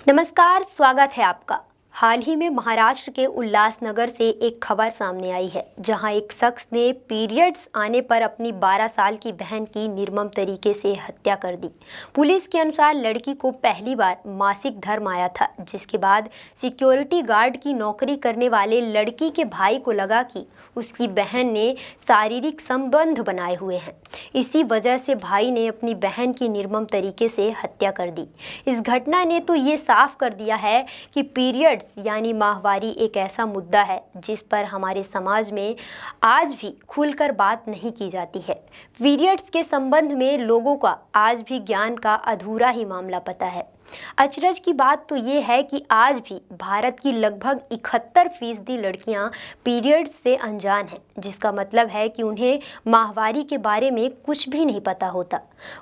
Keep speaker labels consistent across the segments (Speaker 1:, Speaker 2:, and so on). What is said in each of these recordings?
Speaker 1: नमस्कार, स्वागत है आपका। हाल ही में महाराष्ट्र के उल्लासनगर से एक खबर सामने आई है, जहां एक शख्स ने पीरियड्स आने पर अपनी 12 साल की बहन की निर्मम तरीके से हत्या कर दी। पुलिस के अनुसार लड़की को पहली बार मासिक धर्म आया था, जिसके बाद सिक्योरिटी गार्ड की नौकरी करने वाले लड़की के भाई को लगा कि उसकी बहन ने शारीरिक संबंध बनाए हुए हैं। इसी वजह से भाई ने अपनी बहन की निर्मम तरीके से हत्या कर दी। इस घटना ने तो ये साफ कर दिया है कि पीरियड्स यानी माहवारी एक ऐसा मुद्दा है जिस पर हमारे समाज में आज भी खुलकर बात नहीं की जाती है। पीरियड्स के संबंध में लोगों का आज भी ज्ञान का अधूरा ही मामला पता है। अचरज की बात तो ये है कि आज भी भारत की लगभग 71% लड़कियां पीरियड्स से अनजान हैं, जिसका मतलब है कि उन्हें माहवारी के बारे में कुछ भी नहीं पता होता।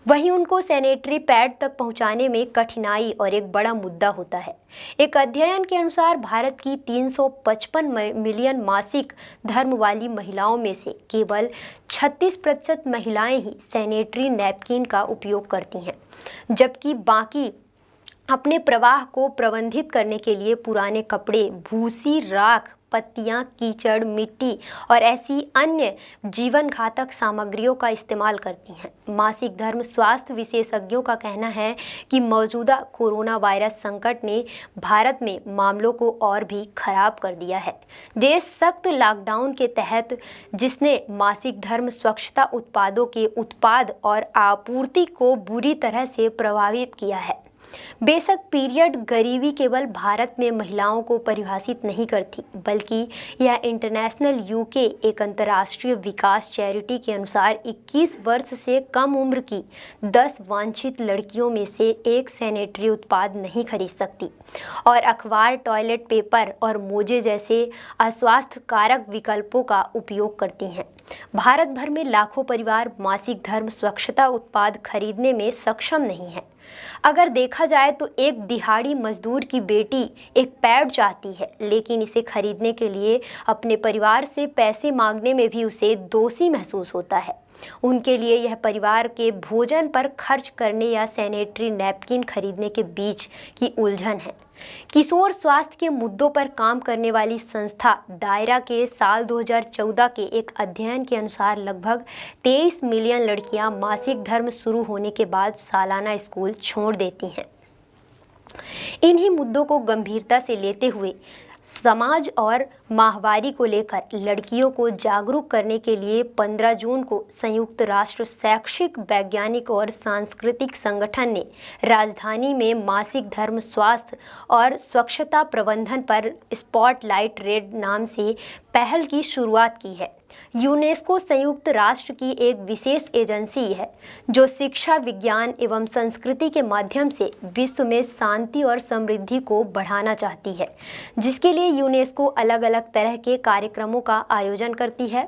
Speaker 1: वहीं उनको सैनिटरी पैड तक पहुंचाने में कठिनाई और एक बड़ा मुद्दा होता है। एक अध्ययन के अनुसार भारत की 355 मिलियन मासिक धर्म वाली महिलाओं में से केवल 36% महिलाएं ही सैनिटरी नैपकिन का उपयोग करती हैं, जबकि बाकी अपने प्रवाह को प्रबंधित करने के लिए पुराने कपड़े, भूसी, राख, पत्तियां, कीचड़, मिट्टी और ऐसी अन्य जीवन घातक सामग्रियों का इस्तेमाल करती हैं। मासिक धर्म स्वास्थ्य विशेषज्ञों का कहना है कि मौजूदा कोरोना वायरस संकट ने भारत में मामलों को और भी खराब कर दिया है। देश सख्त लॉकडाउन के तहत जिसने मासिक धर्म स्वच्छता उत्पादों के उत्पाद और आपूर्ति को बुरी तरह से प्रभावित किया है। बेशक पीरियड गरीबी केवल भारत में महिलाओं को परिभाषित नहीं करती, बल्कि यह इंटरनेशनल यूके एक अंतर्राष्ट्रीय विकास चैरिटी के अनुसार 21 वर्ष से कम उम्र की 10 वांछित लड़कियों में से एक सैनिटरी उत्पाद नहीं खरीद सकती और अखबार, टॉयलेट पेपर और मोजे जैसे अस्वास्थ्य कारक विकल्पों का उपयोग करती हैं। भारत भर में लाखों परिवार मासिक धर्म स्वच्छता उत्पाद खरीदने में सक्षम नहीं है। अगर देखा जाए तो एक दिहाड़ी मजदूर की बेटी एक पैड चाहती है, लेकिन इसे खरीदने के लिए अपने परिवार से पैसे मांगने में भी उसे दोषी महसूस होता है। उनके लिए यह परिवार के भोजन पर खर्च करने या सैनिटरी नैपकिन खरीदने के बीच की उलझन है। किशोर स्वास्थ्य के मुद्दों पर काम करने वाली संस्था दायरा के साल 2014 के एक अध्ययन के अनुसार लगभग 23 मिलियन लड़कियां मासिक धर्म शुरू होने के बाद सालाना स्कूल छोड़ देती हैं। इन्हीं मुद्दों को गंभीरता से लेते हुए समाज और माहवारी को लेकर लड़कियों को जागरूक करने के लिए 15 जून को संयुक्त राष्ट्र शैक्षिक, वैज्ञानिक और सांस्कृतिक संगठन ने राजधानी में मासिक धर्म स्वास्थ्य और स्वच्छता प्रबंधन पर स्पॉटलाइट रेड नाम से पहल की शुरुआत की है। यूनेस्को संयुक्त राष्ट्र की एक विशेष एजेंसी है जो शिक्षा, विज्ञान एवं संस्कृति के माध्यम से विश्व में शांति और समृद्धि को बढ़ाना चाहती है, जिसके लिए यूनेस्को अलग अलग तरह के कार्यक्रमों का आयोजन करती है।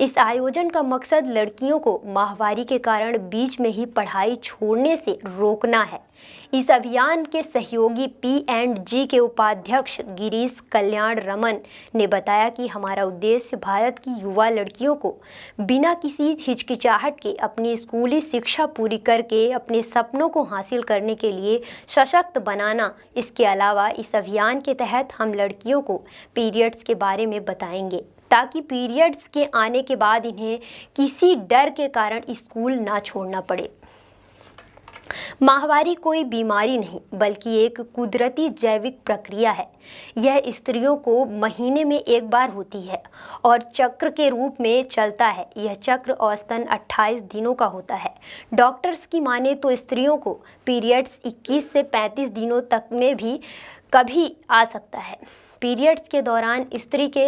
Speaker 1: इस आयोजन का मकसद लड़कियों को माहवारी के कारण बीच में ही पढ़ाई छोड़ने से रोकना है। इस अभियान के सहयोगी P&G के उपाध्यक्ष गिरीश कल्याण रमन ने बताया कि हमारा उद्देश्य भारत की युवा लड़कियों को बिना किसी हिचकिचाहट के अपनी स्कूली शिक्षा पूरी करके अपने सपनों को हासिल करने के लिए सशक्त बनाना। इसके अलावा इस अभियान के तहत हम लड़कियों को पीरियड्स के बारे में बताएंगे, ताकि पीरियड्स के आने के बाद इन्हें किसी डर के कारण स्कूल ना छोड़ना पड़े। माहवारी कोई बीमारी नहीं, बल्कि एक कुदरती जैविक प्रक्रिया है। यह स्त्रियों को महीने में एक बार होती है और चक्र के रूप में चलता है। यह चक्र औसतन 28 दिनों का होता है। डॉक्टर्स की माने तो स्त्रियों को पीरियड्स 21 से 35 दिनों तक में भी कभी आ सकता है। पीरियड्स के दौरान स्त्री के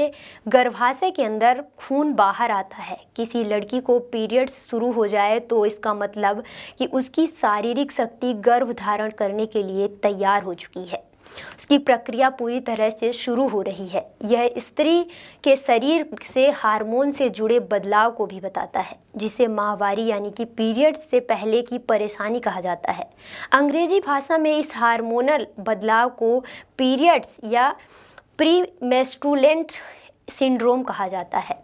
Speaker 1: गर्भाशय के अंदर खून बाहर आता है। किसी लड़की को पीरियड्स शुरू हो जाए तो इसका मतलब कि उसकी शारीरिक शक्ति गर्भ धारण करने के लिए तैयार हो चुकी है। उसकी प्रक्रिया पूरी तरह से शुरू हो रही है। यह स्त्री के शरीर से हार्मोन से जुड़े बदलाव को भी बताता है, जिसे माहवारी यानी कि पीरियड्स से पहले की परेशानी कहा जाता है। अंग्रेजी भाषा में इस हार्मोनल बदलाव को पीरियड्स या प्री मेंस्ट्रुएंट सिंड्रोम कहा जाता है।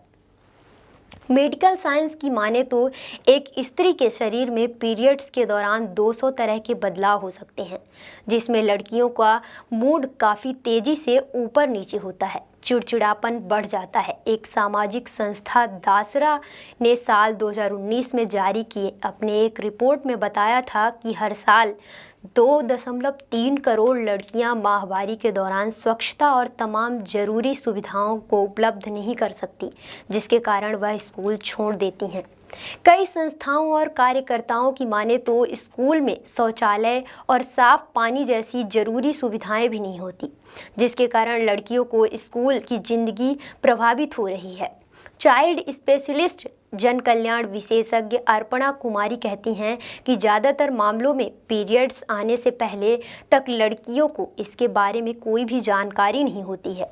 Speaker 1: मेडिकल साइंस की माने तो एक स्त्री के शरीर में पीरियड्स के दौरान 200 तरह के बदलाव हो सकते हैं, जिसमें लड़कियों का मूड काफ़ी तेज़ी से ऊपर नीचे होता है, चिड़चिड़ापन बढ़ जाता है। एक सामाजिक संस्था दासरा ने साल 2019 में जारी किए अपने एक रिपोर्ट में बताया था कि हर साल 2.3 करोड़ लड़कियां माहवारी के दौरान स्वच्छता और तमाम जरूरी सुविधाओं को उपलब्ध नहीं कर सकती, जिसके कारण वह स्कूल छोड़ देती हैं। कई संस्थाओं और कार्यकर्ताओं की माने तो स्कूल में शौचालय और साफ पानी जैसी जरूरी सुविधाएं भी नहीं होती, जिसके कारण लड़कियों को स्कूल की जिंदगी प्रभावित हो रही है। चाइल्ड स्पेशलिस्ट जन कल्याण विशेषज्ञ अर्पणा कुमारी कहती हैं कि ज़्यादातर मामलों में पीरियड्स आने से पहले तक लड़कियों को इसके बारे में कोई भी जानकारी नहीं होती है।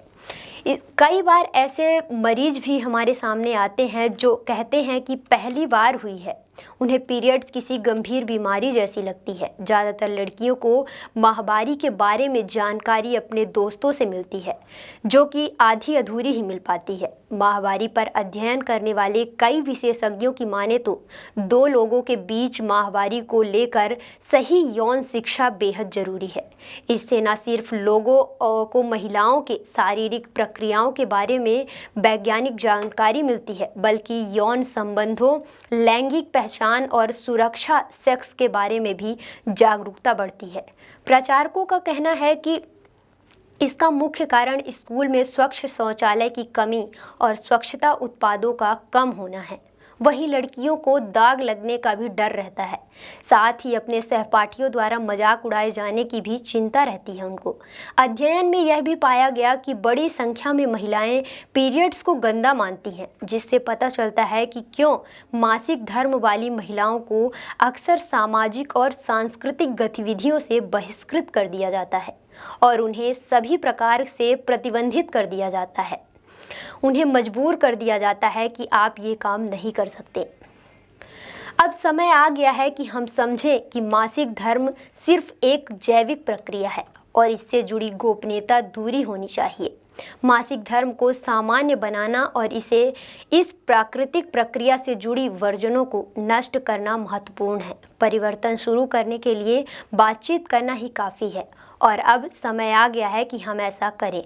Speaker 1: कई बार ऐसे मरीज भी हमारे सामने आते हैं जो कहते हैं कि पहली बार हुई है, उन्हें पीरियड्स किसी गंभीर बीमारी जैसी लगती है। ज़्यादातर लड़कियों को माहवारी के बारे में जानकारी अपने दोस्तों से मिलती है, जो कि आधी अधूरी ही मिल पाती है। माहवारी पर अध्ययन करने वाले कई विशेषज्ञों की माने तो दो लोगों के बीच माहवारी को लेकर सही यौन शिक्षा बेहद जरूरी है। इससे न सिर्फ लोगों को महिलाओं के शारीरिक प्रक्रियाओं के बारे में वैज्ञानिक जानकारी मिलती है, बल्कि यौन संबंधों, लैंगिक पहचान और सुरक्षा, सेक्स के बारे में भी जागरूकता बढ़ती है। प्रचारकों का कहना है कि इसका मुख्य कारण स्कूल में स्वच्छ शौचालय की कमी और स्वच्छता उत्पादों का कम होना है। वहीं लड़कियों को दाग लगने का भी डर रहता है, साथ ही अपने सहपाठियों द्वारा मजाक उड़ाए जाने की भी चिंता रहती है उनको। अध्ययन में यह भी पाया गया कि बड़ी संख्या में महिलाएं पीरियड्स को गंदा मानती हैं, जिससे पता चलता है कि क्यों मासिक धर्म वाली महिलाओं को अक्सर सामाजिक और सांस्कृतिक गतिविधियों से बहिष्कृत कर दिया जाता है और उन्हें सभी प्रकार से प्रतिबंधित कर दिया जाता है। उन्हें मजबूर कर दिया जाता है कि आप ये काम नहीं कर सकते। अब समय आ गया है कि हम समझें कि मासिक धर्म सिर्फ एक जैविक प्रक्रिया है और इससे जुड़ी गोपनीयता दूरी होनी चाहिए। मासिक धर्म को सामान्य बनाना और इस प्राकृतिक प्रक्रिया से जुड़ी वर्जनों को नष्ट करना महत्वपूर्ण है। परिवर्तन शुरू करने के लिए बातचीत करना ही काफ़ी है और अब समय आ गया है कि हम ऐसा करें।